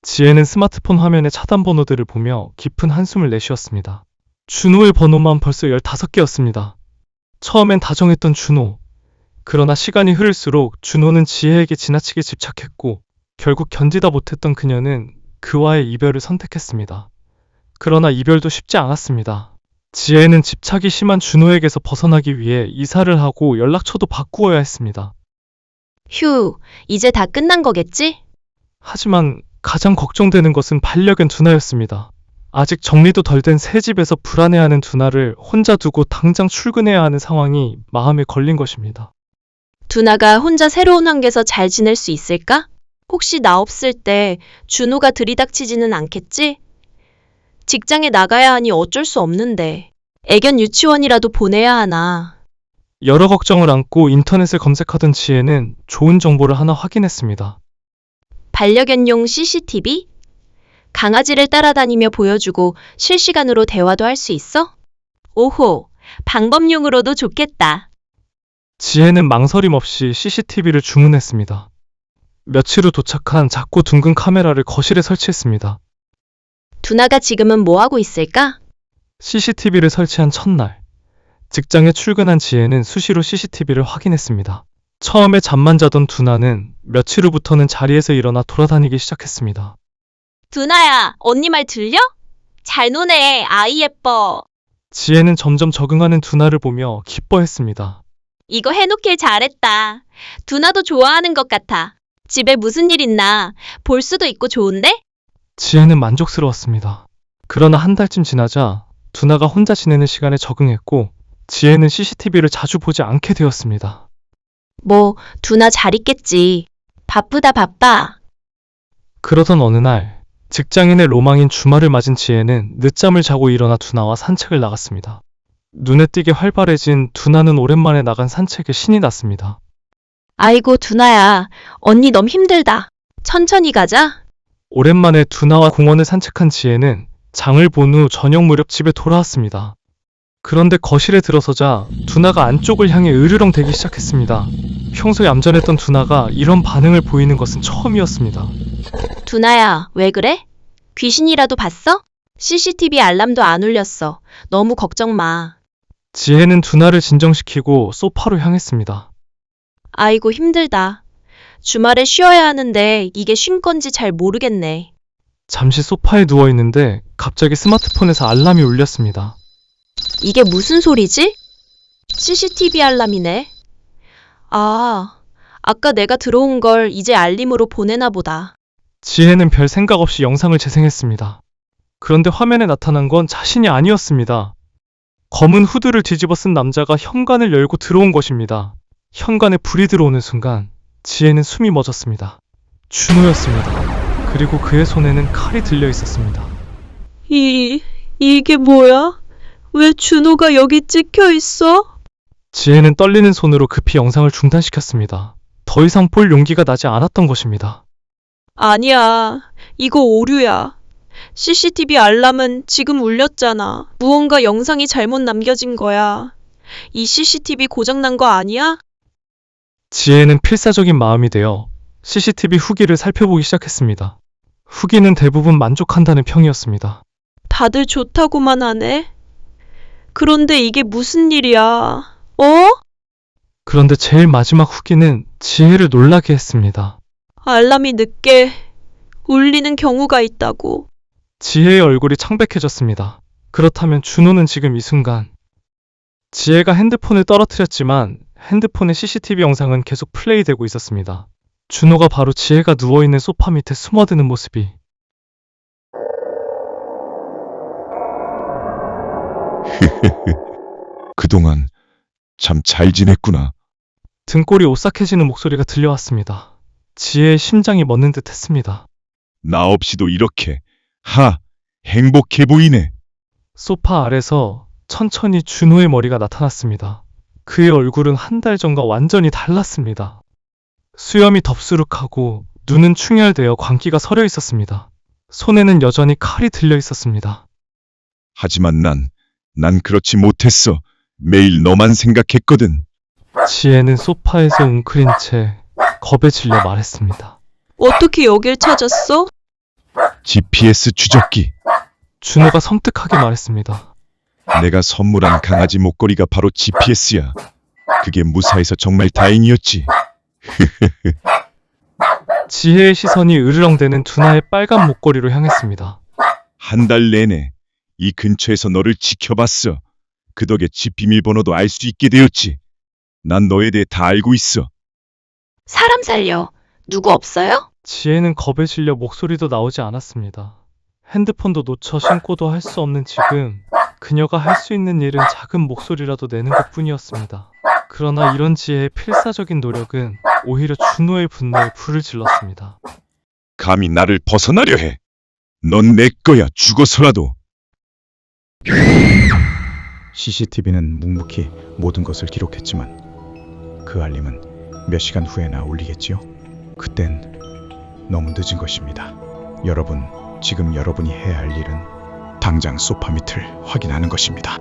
지혜는 스마트폰 화면의 차단 번호들을 보며 깊은 한숨을 내쉬었습니다. 준호의 번호만 벌써 15개였습니다. 처음엔 다정했던 준호. 그러나 시간이 흐를수록 준호는 지혜에게 지나치게 집착했고 결국 견디다 못했던 그녀는 그와의 이별을 선택했습니다. 그러나 이별도 쉽지 않았습니다. 지혜는 집착이 심한 준호에게서 벗어나기 위해 이사를 하고 연락처도 바꾸어야 했습니다. 휴, 이제 다 끝난 거겠지? 하지만 가장 걱정되는 것은 반려견 두나였습니다. 아직 정리도 덜 된 새 집에서 불안해하는 두나를 혼자 두고 당장 출근해야 하는 상황이 마음에 걸린 것입니다. 두나가 혼자 새로운 환경에서 잘 지낼 수 있을까? 혹시 나 없을 때 준호가 들이닥치지는 않겠지? 직장에 나가야 하니 어쩔 수 없는데. 애견 유치원이라도 보내야 하나. 여러 걱정을 안고 인터넷을 검색하던 지혜는 좋은 정보를 하나 확인했습니다. 반려견용 CCTV? 강아지를 따라다니며 보여주고 실시간으로 대화도 할 수 있어? 오호, 방법용으로도 좋겠다. 지혜는 망설임 없이 CCTV를 주문했습니다. 며칠 후 도착한 작고 둥근 카메라를 거실에 설치했습니다. 두나가 지금은 뭐 하고 있을까? CCTV를 설치한 첫날, 직장에 출근한 지혜는 수시로 CCTV를 확인했습니다. 처음에 잠만 자던 두나는 며칠 후부터는 자리에서 일어나 돌아다니기 시작했습니다. 두나야, 언니 말 들려? 잘 노네, 아이 예뻐. 지혜는 점점 적응하는 두나를 보며 기뻐했습니다. 이거 해놓길 잘했다. 두나도 좋아하는 것 같아. 집에 무슨 일 있나? 볼 수도 있고 좋은데? 지혜는 만족스러웠습니다. 그러나 한 달쯤 지나자 두나가 혼자 지내는 시간에 적응했고 지혜는 CCTV를 자주 보지 않게 되었습니다. 뭐, 두나 잘 있겠지. 바쁘다 바빠. 그러던 어느 날 직장인의 로망인 주말을 맞은 지혜는 늦잠을 자고 일어나 두나와 산책을 나갔습니다. 눈에 띄게 활발해진 두나는 오랜만에 나간 산책에 신이 났습니다. 아이고, 두나야. 언니 너무 힘들다. 천천히 가자. 오랜만에 두나와 공원을 산책한 지혜는 장을 본 후 저녁 무렵 집에 돌아왔습니다. 그런데 거실에 들어서자 두나가 안쪽을 향해 으르렁대기 시작했습니다. 평소 얌전했던 두나가 이런 반응을 보이는 것은 처음이었습니다. 두나야, 왜 그래? 귀신이라도 봤어? CCTV 알람도 안 울렸어. 너무 걱정 마. 지혜는 두나를 진정시키고 소파로 향했습니다. 아이고, 힘들다. 주말에 쉬어야 하는데 이게 쉰 건지 잘 모르겠네. 잠시 소파에 누워있는데 갑자기 스마트폰에서 알람이 울렸습니다. 이게 무슨 소리지? CCTV 알람이네. 아, 아까 내가 들어온 걸 이제 알림으로 보내나 보다. 지혜는 별 생각 없이 영상을 재생했습니다. 그런데 화면에 나타난 건 자신이 아니었습니다. 검은 후드를 뒤집어 쓴 남자가 현관을 열고 들어온 것입니다. 현관에 불이 들어오는 순간 지혜는 숨이 멎었습니다. 준호였습니다. 그리고 그의 손에는 칼이 들려 있었습니다. 이게 뭐야? 왜 준호가 여기 찍혀 있어? 지혜는 떨리는 손으로 급히 영상을 중단시켰습니다. 더 이상 볼 용기가 나지 않았던 것입니다. 아니야. 이거 오류야. CCTV 알람은 지금 울렸잖아. 무언가 영상이 잘못 남겨진 거야. 이 CCTV 고장난 거 아니야? 지혜는 필사적인 마음이 되어 CCTV 후기를 살펴보기 시작했습니다. 후기는 대부분 만족한다는 평이었습니다. 다들 좋다고만 하네. 그런데 이게 무슨 일이야? 어? 그런데 제일 마지막 후기는 지혜를 놀라게 했습니다. 알람이 늦게 울리는 경우가 있다고. 지혜의 얼굴이 창백해졌습니다. 그렇다면 준호는 지금 이 순간 지혜가 핸드폰을 떨어뜨렸지만 핸드폰의 CCTV 영상은 계속 플레이되고 있었습니다. 준호가 바로 지혜가 누워있는 소파 밑에 숨어드는 모습이 그동안 참 잘 지냈구나. 등골이 오싹해지는 목소리가 들려왔습니다. 지혜의 심장이 멎는 듯 했습니다. 나 없이도 이렇게 행복해 보이네. 소파 아래서 천천히 준호의 머리가 나타났습니다. 그의 얼굴은 한 달 전과 완전히 달랐습니다. 수염이 덥수룩하고 눈은 충혈되어 광기가 서려 있었습니다. 손에는 여전히 칼이 들려 있었습니다. 하지만 난 그렇지 못했어. 매일 너만 생각했거든. 지혜는 소파에서 웅크린 채 겁에 질려 말했습니다. 어떻게 여길 찾았어? GPS 추적기. 준호가 섬뜩하게 말했습니다. 내가 선물한 강아지 목걸이가 바로 GPS야. 그게 무사해서 정말 다행이었지. 지혜의 시선이 으르렁대는 두나의 빨간 목걸이로 향했습니다. 한 달 내내 이 근처에서 너를 지켜봤어. 그 덕에 집 비밀번호도 알 수 있게 되었지. 난 너에 대해 다 알고 있어. 사람 살려. 누구 없어요? 지혜는 겁에 질려 목소리도 나오지 않았습니다. 핸드폰도 놓쳐 신고도 할 수 없는 지금 그녀가 할 수 있는 일은 작은 목소리라도 내는 것뿐이었습니다. 그러나 이런 지혜의 필사적인 노력은 오히려 준호의 분노에 불을 질렀습니다. 감히 나를 벗어나려 해. 넌 내 거야, 죽어서라도. CCTV는 묵묵히 모든 것을 기록했지만 그 알림은 몇 시간 후에나 울리겠지요. 그땐 너무 늦은 것입니다. 여러분, 지금 여러분이 해야 할 일은 당장 소파 밑을 확인하는 것입니다.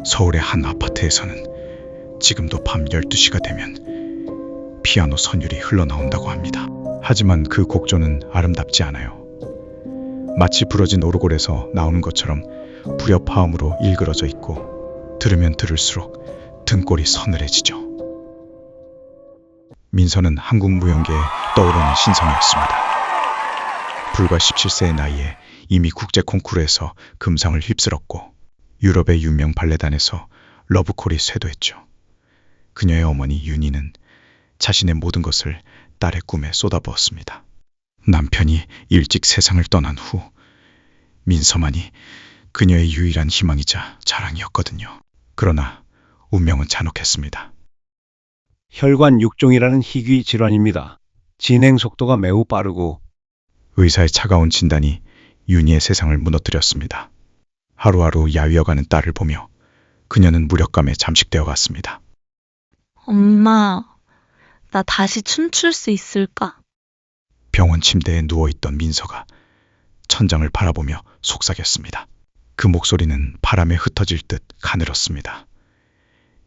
서울의 한 아파트에서는 지금도 밤 12시가 되면 피아노 선율이 흘러나온다고 합니다. 하지만 그 곡조는 아름답지 않아요. 마치 부러진 오르골에서 나오는 것처럼 불협화음으로 일그러져 있고 들으면 들을수록 등골이 서늘해지죠. 민서는 한국 무용계에 떠오르는 신성이었습니다. 불과 17세의 나이에 이미 국제 콩쿠르에서 금상을 휩쓸었고 유럽의 유명 발레단에서 러브콜이 쇄도했죠. 그녀의 어머니 윤희는 자신의 모든 것을 딸의 꿈에 쏟아부었습니다. 남편이 일찍 세상을 떠난 후 민서만이 그녀의 유일한 희망이자 자랑이었거든요. 그러나 운명은 잔혹했습니다. 혈관 육종이라는 희귀 질환입니다. 진행 속도가 매우 빠르고 의사의 차가운 진단이 윤희의 세상을 무너뜨렸습니다. 하루하루 야위어가는 딸을 보며 그녀는 무력감에 잠식되어 갔습니다. 엄마, 나 다시 춤출 수 있을까? 병원 침대에 누워있던 민서가 천장을 바라보며 속삭였습니다. 그 목소리는 바람에 흩어질 듯 가늘었습니다.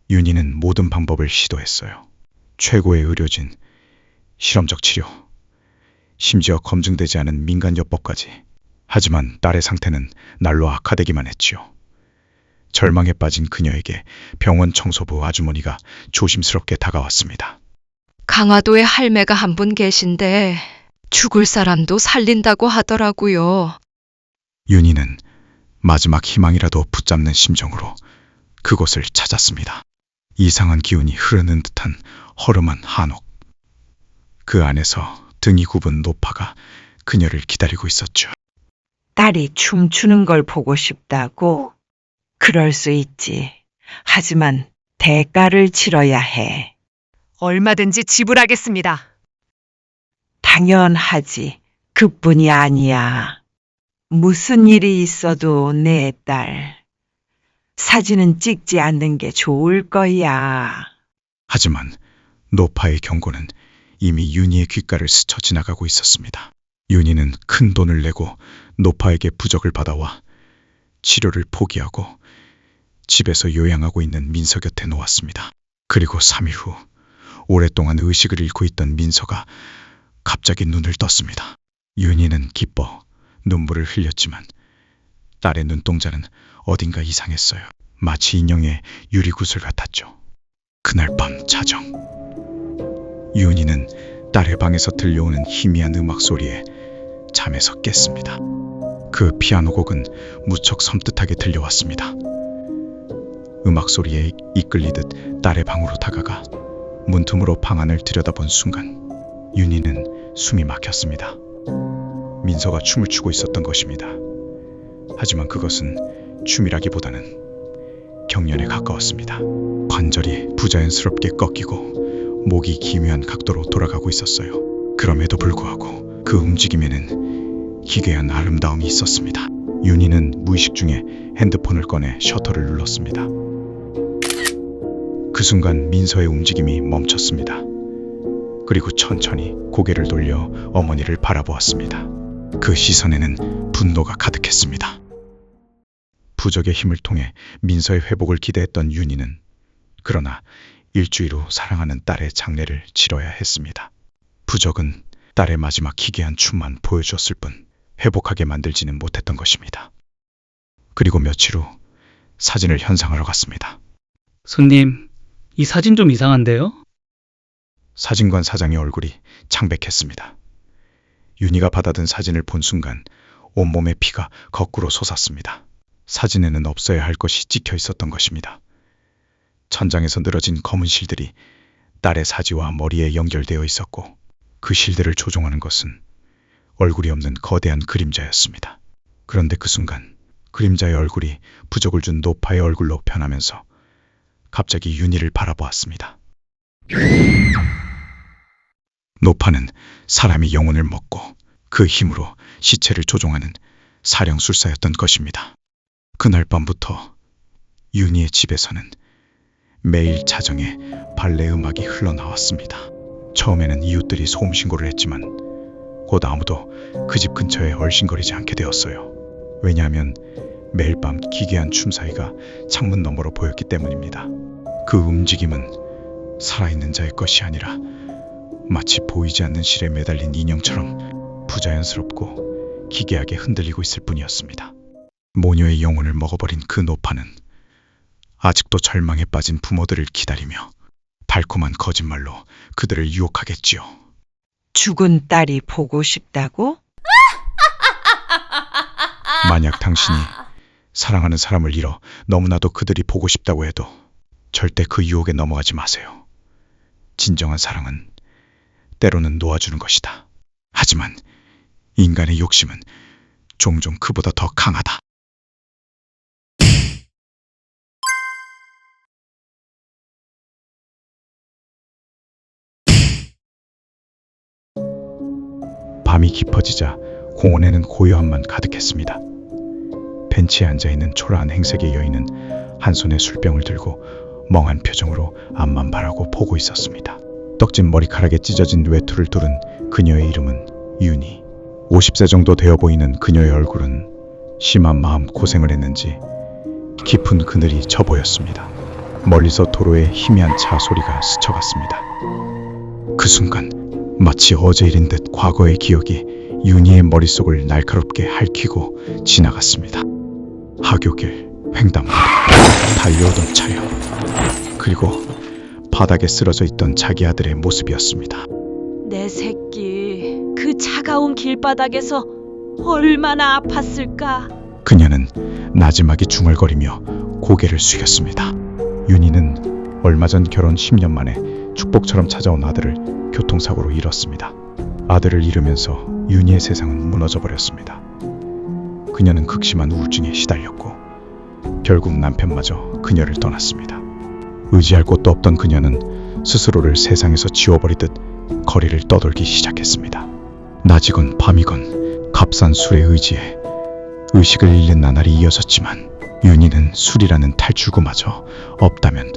윤희는 모든 방법을 시도했어요. 최고의 의료진, 실험적 치료, 심지어 검증되지 않은 민간요법까지. 하지만 딸의 상태는 날로 악화되기만 했지요. 절망에 빠진 그녀에게 병원 청소부 아주머니가 조심스럽게 다가왔습니다. 강화도에 할매가 한 분 계신데 죽을 사람도 살린다고 하더라고요. 윤희는 마지막 희망이라도 붙잡는 심정으로 그곳을 찾았습니다. 이상한 기운이 흐르는 듯한 허름한 한옥. 그 안에서 등이 굽은 노파가 그녀를 기다리고 있었죠. 딸이 춤추는 걸 보고 싶다고? 그럴 수 있지. 하지만 대가를 치러야 해. 얼마든지 지불하겠습니다. 당연하지. 그뿐이 아니야. 무슨 일이 있어도 내 딸. 사진은 찍지 않는 게 좋을 거야. 하지만 노파의 경고는 이미 윤희의 귓가를 스쳐 지나가고 있었습니다. 윤희는 큰 돈을 내고 노파에게 부적을 받아와 치료를 포기하고 집에서 요양하고 있는 민서 곁에 놓았습니다. 그리고 3일 후 오랫동안 의식을 잃고 있던 민서가 갑자기 눈을 떴습니다. 윤희는 기뻐 눈물을 흘렸지만 딸의 눈동자는 어딘가 이상했어요. 마치 인형의 유리구슬 같았죠. 그날 밤 자정, 윤희는 딸의 방에서 들려오는 희미한 음악 소리에 잠에서 깼습니다. 그 피아노 곡은 무척 섬뜩하게 들려왔습니다. 음악 소리에 이끌리듯 딸의 방으로 다가가 문틈으로 방 안을 들여다본 순간 윤희는 숨이 막혔습니다. 민서가 춤을 추고 있었던 것입니다. 하지만 그것은 춤이라기보다는 경련에 가까웠습니다. 관절이 부자연스럽게 꺾이고 목이 기묘한 각도로 돌아가고 있었어요. 그럼에도 불구하고 그 움직임에는 기괴한 아름다움이 있었습니다. 윤희는 무의식 중에 핸드폰을 꺼내 셔터를 눌렀습니다. 그 순간 민서의 움직임이 멈췄습니다. 그리고 천천히 고개를 돌려 어머니를 바라보았습니다. 그 시선에는 분노가 가득했습니다. 부적의 힘을 통해 민서의 회복을 기대했던 윤희는 그러나 일주일 후 사랑하는 딸의 장례를 치러야 했습니다. 부적은 딸의 마지막 희귀한 춤만 보여주었을 뿐 회복하게 만들지는 못했던 것입니다. 그리고 며칠 후 사진을 현상하러 갔습니다. 손님, 이 사진 좀 이상한데요? 사진관 사장의 얼굴이 창백했습니다. 윤희가 받아든 사진을 본 순간 온몸에 피가 거꾸로 솟았습니다. 사진에는 없어야 할 것이 찍혀 있었던 것입니다. 천장에서 늘어진 검은 실들이 딸의 사지와 머리에 연결되어 있었고 그 실들을 조종하는 것은 얼굴이 없는 거대한 그림자였습니다. 그런데 그 순간 그림자의 얼굴이 부적을 준 노파의 얼굴로 변하면서 갑자기 윤희를 바라보았습니다. 노파는 사람이 영혼을 먹고 그 힘으로 시체를 조종하는 사령술사였던 것입니다. 그날 밤부터 윤희의 집에서는 매일 자정에 발레 음악이 흘러나왔습니다. 처음에는 이웃들이 소음 신고를 했지만 곧 아무도 그 집 근처에 얼씬거리지 않게 되었어요. 왜냐하면 매일 밤 기괴한 춤사위가 창문 너머로 보였기 때문입니다. 그 움직임은 살아있는 자의 것이 아니라 마치 보이지 않는 실에 매달린 인형처럼 부자연스럽고 기괴하게 흔들리고 있을 뿐이었습니다. 모녀의 영혼을 먹어버린 그 노파는 아직도 절망에 빠진 부모들을 기다리며 달콤한 거짓말로 그들을 유혹하겠지요. 죽은 딸이 보고 싶다고? 만약 당신이 사랑하는 사람을 잃어 너무나도 그들이 보고 싶다고 해도 절대 그 유혹에 넘어가지 마세요. 진정한 사랑은 때로는 놓아주는 것이다. 하지만 인간의 욕심은 종종 그보다 더 강하다. 밤이 깊어지자 공원에는 고요함만 가득했습니다. 벤치에 앉아있는 초라한 행색의 여인은 한 손에 술병을 들고 멍한 표정으로 앞만 바라고 보고 있었습니다. 떡진 머리카락에 찢어진 외투를 두른 그녀의 이름은 윤희. 50세 정도 되어 보이는 그녀의 얼굴은 심한 마음 고생을 했는지 깊은 그늘이 져 보였습니다. 멀리서 도로에 희미한 차 소리가 스쳐갔습니다. 그 순간 마치 어제 일인 듯 과거의 기억이 윤희의 머릿속을 날카롭게 핥히고 지나갔습니다. 하교길, 횡단보도, 달려오던 차량, 그리고 바닥에 쓰러져 있던 자기 아들의 모습이었습니다. 내 새끼, 그 차가운 길바닥에서 얼마나 아팠을까? 그녀는 나지막이 중얼거리며 고개를 숙였습니다. 윤희는 얼마 전 결혼 10년 만에 축복처럼 찾아온 아들을 교통사고로 잃었습니다. 아들을 잃으면서 윤희의 세상은 무너져버렸습니다. 그녀는 극심한 우울증에 시달렸고 결국 남편마저 그녀를 떠났습니다. 의지할 곳도 없던 그녀는 스스로를 세상에서 지워버리듯 거리를 떠돌기 시작했습니다. 낮이건 밤이건 값싼 술에 의지해 의식을 잃는 나날이 이어졌지만 윤희는 술이라는 탈출구마저 없다면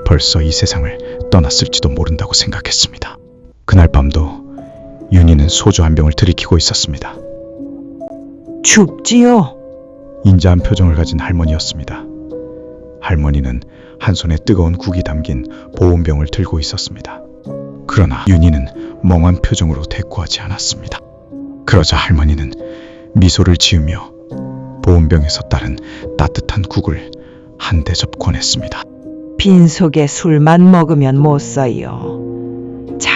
벌써 이 세상을 떠났을지도 모른다고 생각했습니다. 그날 밤도 윤희는 소주 한 병을 들이키고 있었습니다. 춥지요? 인자한 표정을 가진 할머니였습니다. 할머니는 한 손에 뜨거운 국이 담긴 보온병을 들고 있었습니다. 그러나 윤희는 멍한 표정으로 대꾸하지 않았습니다. 그러자 할머니는 미소를 지으며 보온병에서 따른 따뜻한 국을 한 대접 권했습니다. 빈속에 술만 먹으면 못 써요. 자,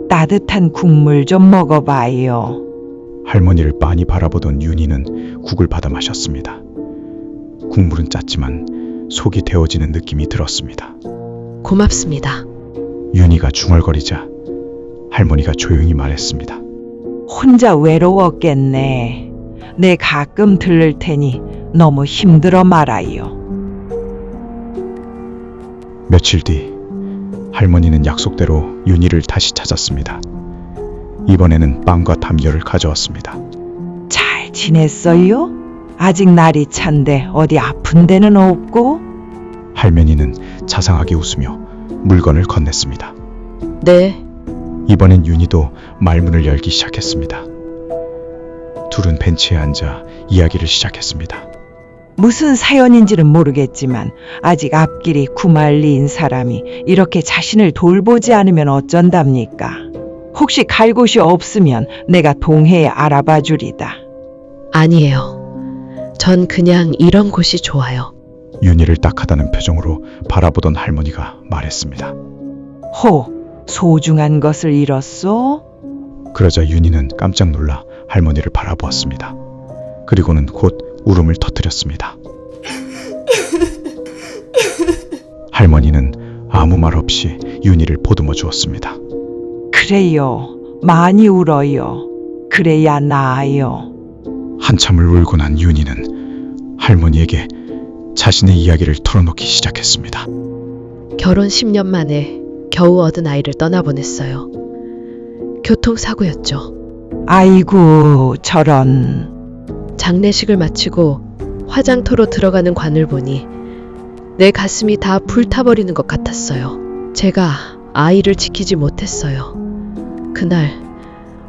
따뜻한 국물 좀 먹어봐요. 할머니를 빤히 바라보던 윤희는 국을 받아 마셨습니다. 국물은 짰지만 속이 데워지는 느낌이 들었습니다. 고맙습니다. 윤희가 중얼거리자 할머니가 조용히 말했습니다. 혼자 외로웠겠네. 내 가끔 들를 테니 너무 힘들어 말아요. 며칠 뒤 할머니는 약속대로 윤희를 다시 찾았습니다. 이번에는 빵과 담요를 가져왔습니다. 잘 지냈어요? 아직 날이 찬데 어디 아픈 데는 없고? 할머니는 자상하게 웃으며 물건을 건넸습니다. 네, 이번엔 윤희도 말문을 열기 시작했습니다. 둘은 벤치에 앉아 이야기를 시작했습니다. 무슨 사연인지는 모르겠지만 아직 앞길이 구말리인 사람이 이렇게 자신을 돌보지 않으면 어쩐답니까? 혹시 갈 곳이 없으면 내가 동해에 알아봐 주리다. 아니에요. 전 그냥 이런 곳이 좋아요. 윤희를 딱하다는 표정으로 바라보던 할머니가 말했습니다. 호, 소중한 것을 잃었소? 그러자 윤희는 깜짝 놀라 할머니를 바라보았습니다. 그리고는 곧 울음을 터뜨렸습니다. 할머니는 아무 말 없이 윤희를 보듬어 주었습니다. 그래요. 많이 울어요. 그래야 나아요. 한참을 울고 난 윤희는 할머니에게 자신의 이야기를 털어놓기 시작했습니다. 결혼 10년 만에 겨우 얻은 아이를 떠나보냈어요. 교통사고였죠. 아이고, 저런. 장례식을 마치고 화장터로 들어가는 관을 보니 내 가슴이 다 불타버리는 것 같았어요. 제가 아이를 지키지 못했어요. 그날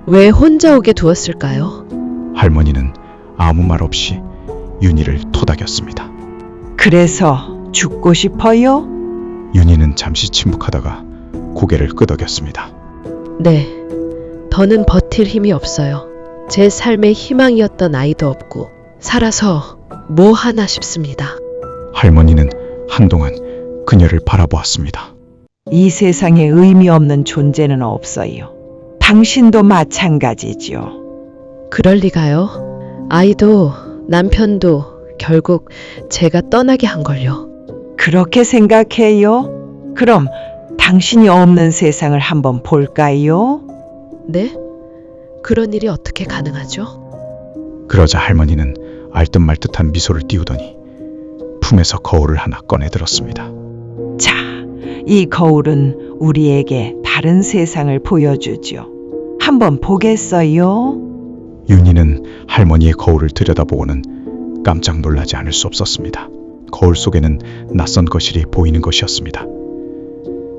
왜 혼자 오게 두었을까요? 할머니는 아무 말 없이 윤희를 토닥였습니다. 그래서 죽고 싶어요? 윤희는 잠시 침묵하다가 고개를 끄덕였습니다. 네, 더는 버틸 힘이 없어요. 제 삶의 희망이었던 아이도 없고 살아서 뭐 하나 싶습니다. 할머니는 한동안 그녀를 바라보았습니다. 이 세상에 의미 없는 존재는 없어요. 당신도 마찬가지죠. 그럴 리가요? 아이도 남편도 결국 제가 떠나게 한 걸요. 그렇게 생각해요? 그럼 당신이 없는 세상을 한번 볼까요? 네? 그런 일이 어떻게 가능하죠? 그러자 할머니는 알듯말듯한 미소를 띄우더니 품에서 거울을 하나 꺼내 들었습니다. 자, 이 거울은 우리에게 다른 세상을 보여주죠. 한번 보겠어요? 윤희는 할머니의 거울을 들여다보고는 깜짝 놀라지 않을 수 없었습니다. 거울 속에는 낯선 거실이 보이는 것이었습니다.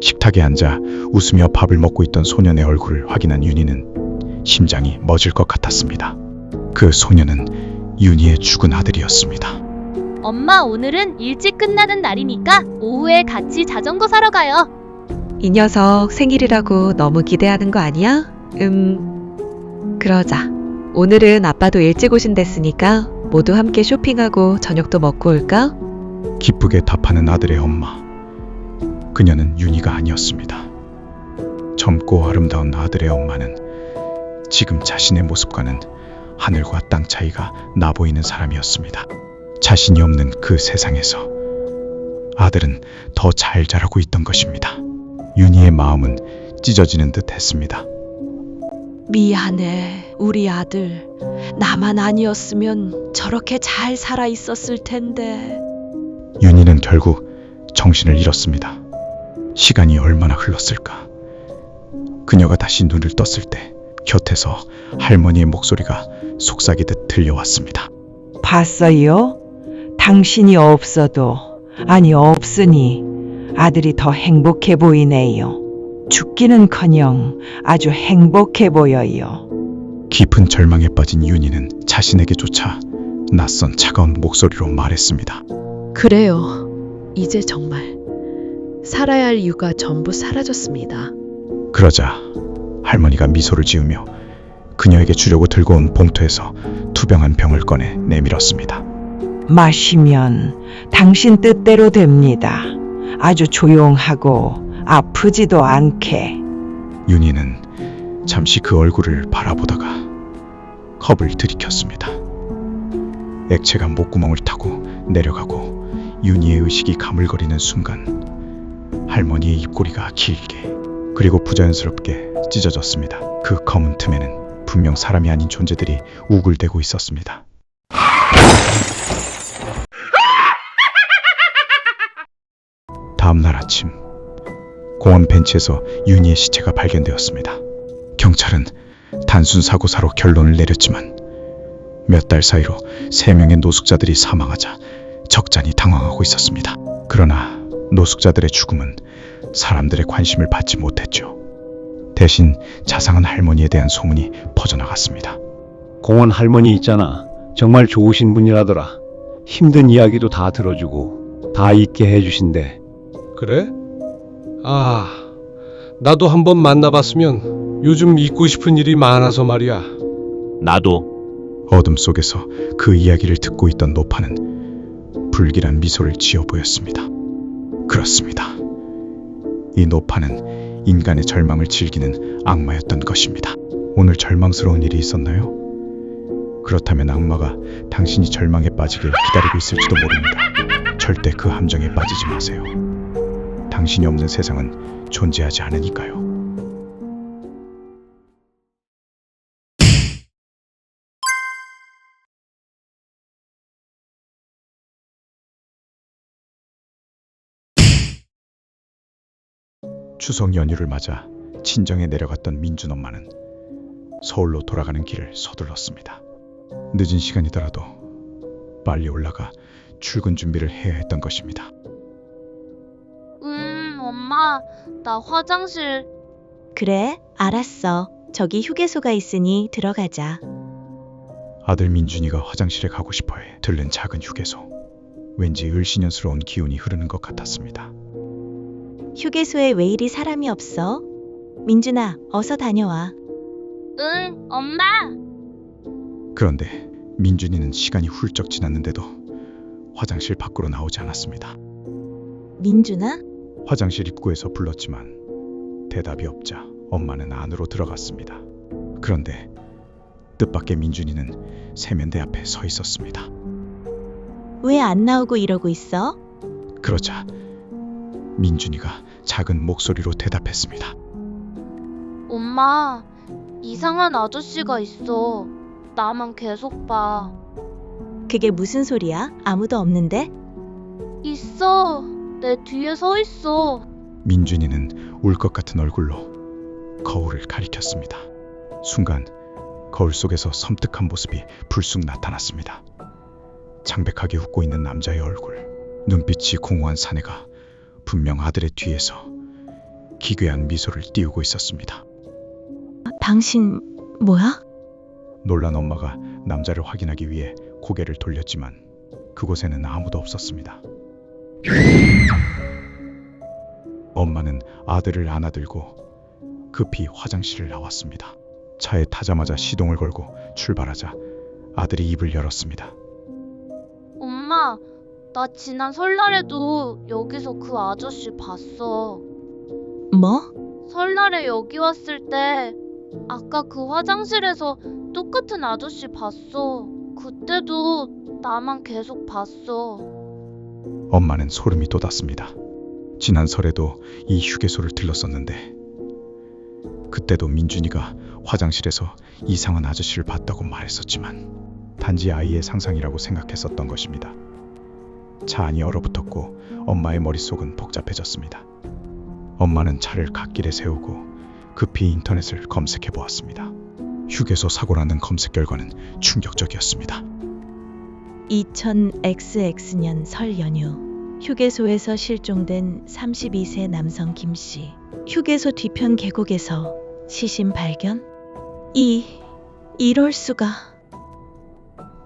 식탁에 앉아 웃으며 밥을 먹고 있던 소년의 얼굴을 확인한 윤희는 심장이 멎을 것 같았습니다. 그 소년은 윤희의 죽은 아들이었습니다. 엄마, 오늘은 일찍 끝나는 날이니까 오후에 같이 자전거 사러 가요. 이 녀석 생일이라고 너무 기대하는 거 아니야? 그러자. 오늘은 아빠도 일찍 오신댔으니까 모두 함께 쇼핑하고 저녁도 먹고 올까? 기쁘게 답하는 아들의 엄마. 그녀는 윤희가 아니었습니다. 젊고 아름다운 아들의 엄마는 지금 자신의 모습과는 하늘과 땅 차이가 나 보이는 사람이었습니다. 자신이 없는 그 세상에서 아들은 더 잘 자라고 있던 것입니다. 윤희의 마음은 찢어지는 듯 했습니다. 미안해, 우리 아들. 나만 아니었으면 저렇게 잘 살아 있었을 텐데. 윤희는 결국 정신을 잃었습니다. 시간이 얼마나 흘렀을까. 그녀가 다시 눈을 떴을 때 곁에서 할머니의 목소리가 속삭이듯 들려왔습니다. 봤어요? 당신이 없어도, 아니 없으니 아들이 더 행복해 보이네요. 죽기는커녕 아주 행복해 보여요. 깊은 절망에 빠진 윤희는 자신에게조차 낯선 차가운 목소리로 말했습니다. 그래요. 이제 정말 살아야 할 이유가 전부 사라졌습니다. 그러자 할머니가 미소를 지으며 그녀에게 주려고 들고 온 봉투에서 투병한 병을 꺼내 내밀었습니다. 마시면 당신 뜻대로 됩니다. 아주 조용하고 아프지도 않게. 윤희는 잠시 그 얼굴을 바라보다가 컵을 들이켰습니다. 액체가 목구멍을 타고 내려가고 윤희의 의식이 가물거리는 순간 할머니의 입꼬리가 길게 그리고 부자연스럽게 찢어졌습니다. 그 검은 틈에는 분명 사람이 아닌 존재들이 우글대고 있었습니다. 다음 날 아침 공원 벤치에서 윤희의 시체가 발견되었습니다. 경찰은 단순 사고사로 결론을 내렸지만 몇 달 사이로 3명의 노숙자들이 사망하자 적잖이 당황하고 있었습니다. 그러나 노숙자들의 죽음은 사람들의 관심을 받지 못했죠. 대신 자상한 할머니에 대한 소문이 퍼져나갔습니다. 공원 할머니 있잖아. 정말 좋으신 분이라더라. 힘든 이야기도 다 들어주고 다 잊게 해주신대. 그래? 아, 나도 한번 만나봤으면 요즘 잊고 싶은 일이 많아서 말이야. 나도. 어둠 속에서 그 이야기를 듣고 있던 노파는 불길한 미소를 지어 보였습니다. 그렇습니다. 이 노파는 인간의 절망을 즐기는 악마였던 것입니다. 오늘 절망스러운 일이 있었나요? 그렇다면 악마가 당신이 절망에 빠지길 기다리고 있을지도 모릅니다. 절대 그 함정에 빠지지 마세요. 당신이 없는 세상은 존재하지 않으니까요. 추석 연휴를 맞아 친정에 내려갔던 민준 엄마는 서울로 돌아가는 길을 서둘렀습니다. 늦은 시간이더라도 빨리 올라가 출근 준비를 해야 했던 것입니다. 엄마, 나 화장실. 그래, 알았어. 저기 휴게소가 있으니 들어가자. 아들 민준이가 화장실에 가고 싶어해 들른 작은 휴게소. 왠지 을씨년스러운 기운이 흐르는 것 같았습니다. 휴게소에 왜 이리 사람이 없어? 민준아, 어서 다녀와. 응, 엄마. 그런데 민준이는 시간이 훌쩍 지났는데도 화장실 밖으로 나오지 않았습니다. 민준아? 화장실 입구에서 불렀지만 대답이 없자 엄마는 안으로 들어갔습니다. 그런데 뜻밖의 민준이는 세면대 앞에 서 있었습니다. 왜 안 나오고 이러고 있어? 그러자 민준이가 작은 목소리로 대답했습니다. 엄마, 이상한 아저씨가 있어. 나만 계속 봐. 그게 무슨 소리야? 아무도 없는데? 있어. 내 뒤에 서 있어. 민준이는 울 것 같은 얼굴로 거울을 가리켰습니다. 순간 거울 속에서 섬뜩한 모습이 불쑥 나타났습니다. 창백하게 웃고 있는 남자의 얼굴, 눈빛이 공허한 사내가 분명 아들의 뒤에서 기괴한 미소를 띄우고 있었습니다. 당신 뭐야? 놀란 엄마가 남자를 확인하기 위해 고개를 돌렸지만 그곳에는 아무도 없었습니다. 엄마는 아들을 안아들고 급히 화장실을 나왔습니다. 차에 타자마자 시동을 걸고 출발하자 아들이 입을 열었습니다. 엄마, 나 지난 설날에도 여기서 그 아저씨 봤어. 뭐? 설날에 여기 왔을 때 아까 그 화장실에서 똑같은 아저씨 봤어. 그때도 나만 계속 봤어. 엄마는 소름이 돋았습니다. 지난 설에도 이 휴게소를 들렀었는데 그때도 민준이가 화장실에서 이상한 아저씨를 봤다고 말했었지만 단지 아이의 상상이라고 생각했었던 것입니다. 차 안이 얼어붙었고 엄마의 머릿속은 복잡해졌습니다. 엄마는 차를 갓길에 세우고 급히 인터넷을 검색해 보았습니다. 휴게소 사고라는 검색 결과는 충격적이었습니다. 2000XX년 설 연휴. 휴게소에서 실종된 32세 남성 김씨. 휴게소 뒤편 계곡에서 시신 발견? 이럴 수가.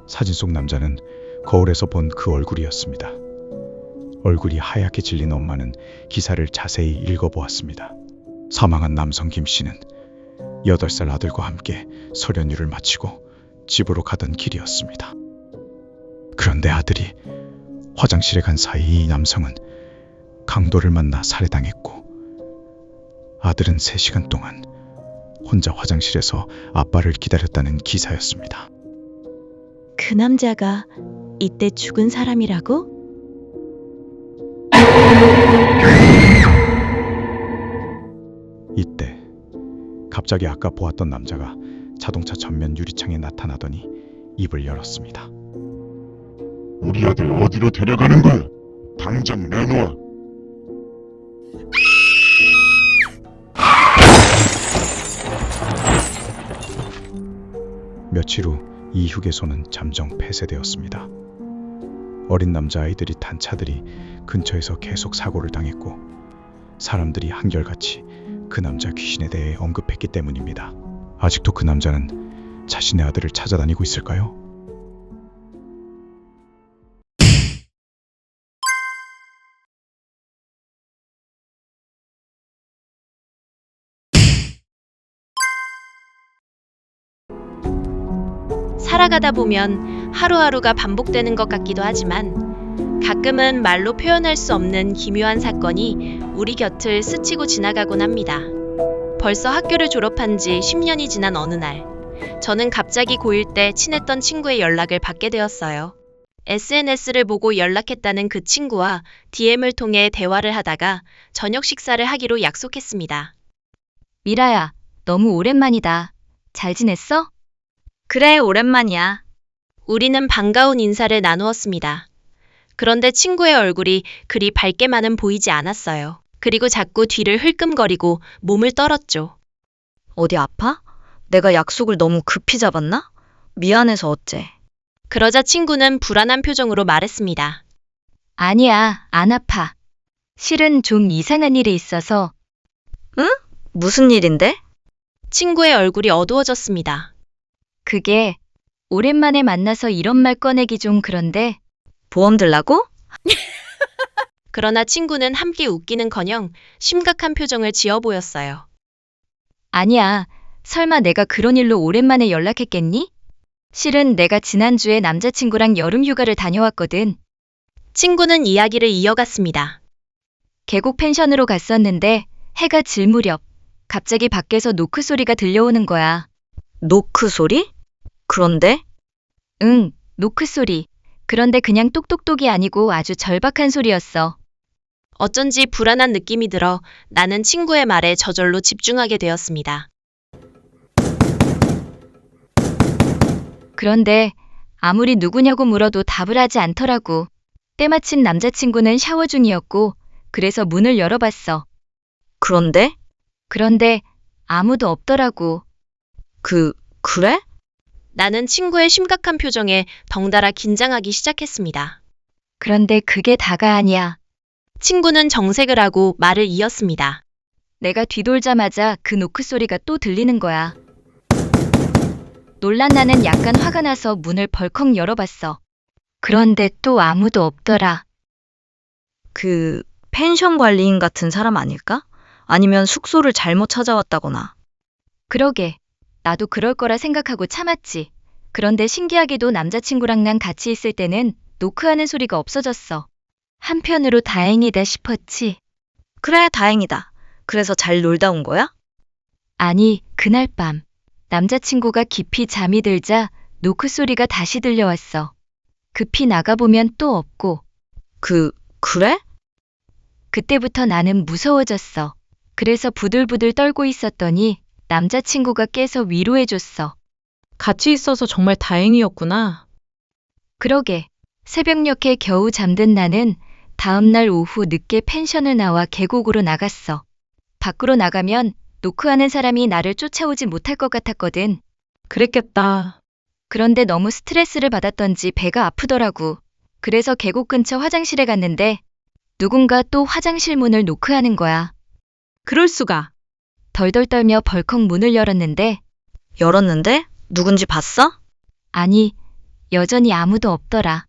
사진 속 남자는 거울에서 본 그 얼굴이었습니다. 얼굴이 하얗게 질린 엄마는 기사를 자세히 읽어보았습니다. 사망한 남성 김 씨는 8살 아들과 함께 설 연휴를 마치고 집으로 가던 길이었습니다. 그런데 아들이 화장실에 간 사이 이 남성은 강도를 만나 살해당했고 아들은 3시간 동안 혼자 화장실에서 아빠를 기다렸다는 기사였습니다. 그 남자가 이때 죽은 사람이라고? 이때 갑자기 아까 보았던 남자가 자동차 전면 유리창에 나타나더니 입을 열었습니다. 우리 아들 어디로 데려가는 거야? 당장 내놓아. 며칠 후 이 휴게소는 잠정 폐쇄되었습니다. 어린 남자아이들이 탄 차들이 근처에서 계속 사고를 당했고 사람들이 한결같이 그 남자 귀신에 대해 언급했기 때문입니다. 아직도 그 남자는 자신의 아들을 찾아다니고 있을까요? 살아가다 보면 하루하루가 반복되는 것 같기도 하지만 가끔은 말로 표현할 수 없는 기묘한 사건이 우리 곁을 스치고 지나가곤 합니다. 벌써 학교를 졸업한 지 10년이 지난 어느 날, 저는 갑자기 고1 때 친했던 친구의 연락을 받게 되었어요. SNS를 보고 연락했다는 그 친구와 DM을 통해 대화를 하다가 저녁 식사를 하기로 약속했습니다. 미라야, 너무 오랜만이다. 잘 지냈어? 그래, 오랜만이야. 우리는 반가운 인사를 나누었습니다. 그런데 친구의 얼굴이 그리 밝게만은 보이지 않았어요. 그리고 자꾸 뒤를 흘끔거리고 몸을 떨었죠. 어디 아파? 내가 약속을 너무 급히 잡았나? 미안해서 어째. 그러자 친구는 불안한 표정으로 말했습니다. 아니야, 안 아파. 실은 좀 이상한 일이 있어서. 응? 무슨 일인데? 친구의 얼굴이 어두워졌습니다. 그게 오랜만에 만나서 이런 말 꺼내기 좀 그런데. 보험 들라고? 그러나 친구는 함께 웃기는커녕 심각한 표정을 지어 보였어요. 아니야, 설마 내가 그런 일로 오랜만에 연락했겠니? 실은 내가 지난주에 남자친구랑 여름 휴가를 다녀왔거든. 친구는 이야기를 이어갔습니다. 계곡 펜션으로 갔었는데 해가 질 무렵 갑자기 밖에서 노크 소리가 들려오는 거야. 노크 소리? 그런데? 응, 노크 소리. 그런데 그냥 똑똑똑이 아니고 아주 절박한 소리였어. 어쩐지 불안한 느낌이 들어 나는 친구의 말에 저절로 집중하게 되었습니다. 그런데 아무리 누구냐고 물어도 답을 하지 않더라고. 때마침 남자친구는 샤워 중이었고 그래서 문을 열어봤어. 그런데? 그런데 아무도 없더라고. 그래? 나는 친구의 심각한 표정에 덩달아 긴장하기 시작했습니다. 그런데 그게 다가 아니야. 친구는 정색을 하고 말을 이었습니다. 내가 뒤돌자마자 그 노크 소리가 또 들리는 거야. 놀란 나는 약간 화가 나서 문을 벌컥 열어봤어. 그런데 또 아무도 없더라. 그 펜션 관리인 같은 사람 아닐까? 아니면 숙소를 잘못 찾아왔다거나. 그러게. 나도 그럴 거라 생각하고 참았지. 그런데 신기하게도 남자친구랑 난 같이 있을 때는 노크하는 소리가 없어졌어. 한편으로 다행이다 싶었지. 그래, 다행이다. 그래서 잘 놀다 온 거야? 아니, 그날 밤 남자친구가 깊이 잠이 들자 노크 소리가 다시 들려왔어. 급히 나가보면 또 없고. 그래? 그때부터 나는 무서워졌어. 그래서 부들부들 떨고 있었더니 남자친구가 깨서 위로해줬어. 같이 있어서 정말 다행이었구나. 그러게. 새벽녘에 겨우 잠든 나는 다음날 오후 늦게 펜션을 나와 계곡으로 나갔어. 밖으로 나가면 노크하는 사람이 나를 쫓아오지 못할 것 같았거든. 그랬겠다. 그런데 너무 스트레스를 받았던지 배가 아프더라고. 그래서 계곡 근처 화장실에 갔는데 누군가 또 화장실 문을 노크하는 거야. 그럴 수가. 덜덜 떨며 벌컥 문을 열었는데 누군지 봤어? 아니, 여전히 아무도 없더라.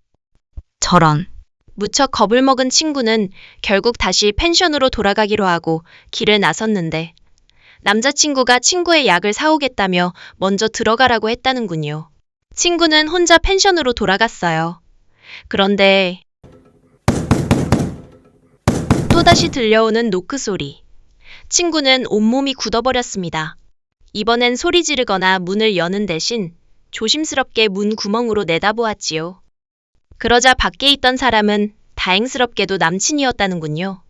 저런. 무척 겁을 먹은 친구는 결국 다시 펜션으로 돌아가기로 하고 길을 나섰는데 남자친구가 친구의 약을 사오겠다며 먼저 들어가라고 했다는군요. 친구는 혼자 펜션으로 돌아갔어요. 그런데 또다시 들려오는 노크 소리. 친구는 온몸이 굳어버렸습니다. 이번엔 소리 지르거나 문을 여는 대신 조심스럽게 문 구멍으로 내다보았지요. 그러자 밖에 있던 사람은 다행스럽게도 남친이었다는군요.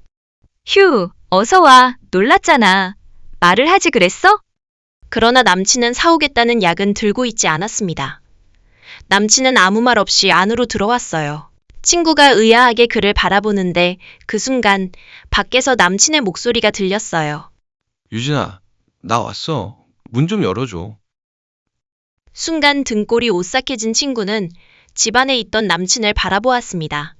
휴, 어서 와. 놀랐잖아. 말을 하지 그랬어? 그러나 남친은 사오겠다는 약은 들고 있지 않았습니다. 남친은 아무 말 없이 안으로 들어왔어요. 친구가 의아하게 그를 바라보는데 그 순간 밖에서 남친의 목소리가 들렸어요. 유진아, 나 왔어. 문 좀 열어줘. 순간 등골이 오싹해진 친구는 집안에 있던 남친을 바라보았습니다.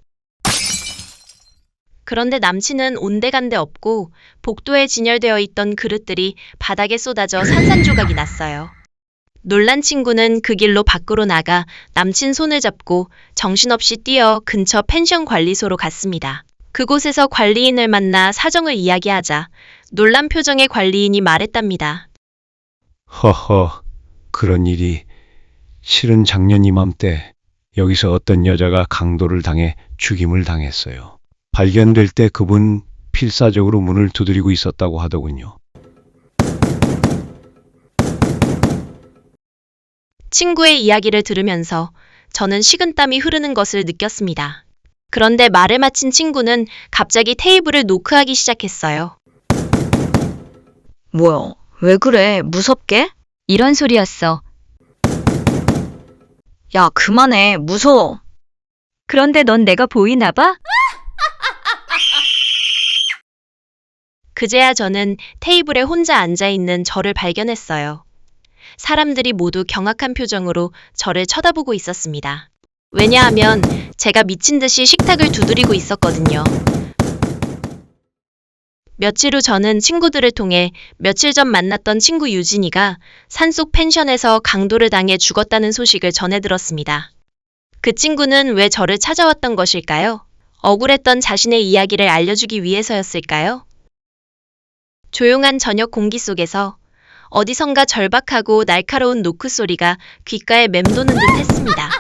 그런데 남친은 온데간데 없고 복도에 진열되어 있던 그릇들이 바닥에 쏟아져 산산조각이 났어요. 놀란 친구는 그 길로 밖으로 나가 남친 손을 잡고 정신없이 뛰어 근처 펜션 관리소로 갔습니다. 그곳에서 관리인을 만나 사정을 이야기하자 놀란 표정의 관리인이 말했답니다. 허허, 그런 일이 실은 작년 이맘때 여기서 어떤 여자가 강도를 당해 죽임을 당했어요. 발견될 때 그분 필사적으로 문을 두드리고 있었다고 하더군요. 친구의 이야기를 들으면서 저는 식은땀이 흐르는 것을 느꼈습니다. 그런데 말을 마친 친구는 갑자기 테이블을 노크하기 시작했어요. 뭐야? 왜 그래? 무섭게? 이런 소리였어. 야, 그만해. 무서워. 그런데 넌 내가 보이나 봐? 그제야 저는 테이블에 혼자 앉아있는 저를 발견했어요. 사람들이 모두 경악한 표정으로 저를 쳐다보고 있었습니다. 왜냐하면 제가 미친 듯이 식탁을 두드리고 있었거든요. 며칠 후 저는 친구들을 통해 며칠 전 만났던 친구 유진이가 산속 펜션에서 강도를 당해 죽었다는 소식을 전해 들었습니다. 그 친구는 왜 저를 찾아왔던 것일까요? 억울했던 자신의 이야기를 알려주기 위해서였을까요? 조용한 저녁 공기 속에서 어디선가 절박하고 날카로운 노크 소리가 귓가에 맴도는 듯 했습니다.